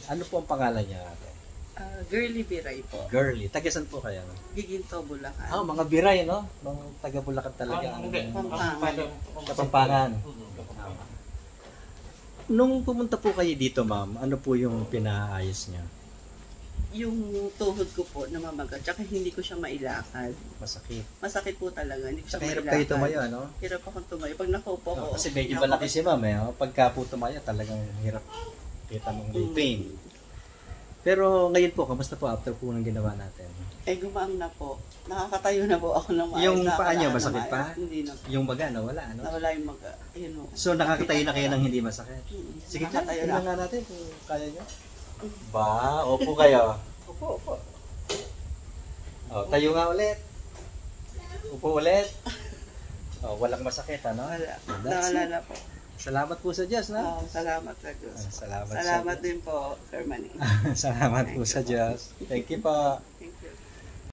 Ano po ang pangalan niya, ate? Girly Biray po. Girly. Tagasan po kayo? Giginto, Bulacan. Mga Biray, no? Mga taga Bulacan talaga. Pampangan. Kapampangan. Nung pumunta po kayo dito, ma'am, ano po yung pinaayos niya? Yung tuhod ko po namamaga, tsaka hindi ko siya mailakad. Masakit. Masakit po talaga, hindi ko siya Saka hirap mailakad. kayo tumayo, ano? Hirap akong tumayo. Pag nakaupo ko. Kasi medyo malaki si ma'am, eh. Pagka po tumayo, talagang hirap. Kita mong may pain. Pero ngayon po, kamusta po after po ng ginawa natin? Gumaang na po. Nakakatayo na po ako ng maayos. Yung paa niyo, masakit pa? Hindi na po. Yung baga, nawala, ano? Nawala yung maga. Ayun o. So, nakakatayo na kayo ng hindi masakit? Sige, Nakakatayo tingnan na. nga natin kung kaya niyo. Ba, opo kayo. Opo. Tayo nga ulit. Upo ulit. Walang masakit, ano? Wala. That's Nawala it. na po. Salamat po sa Diyos, no? Salamat sa Diyos. Salamat Salamat din po, Sir Manny. Salamat po sa Diyos. Thank you po.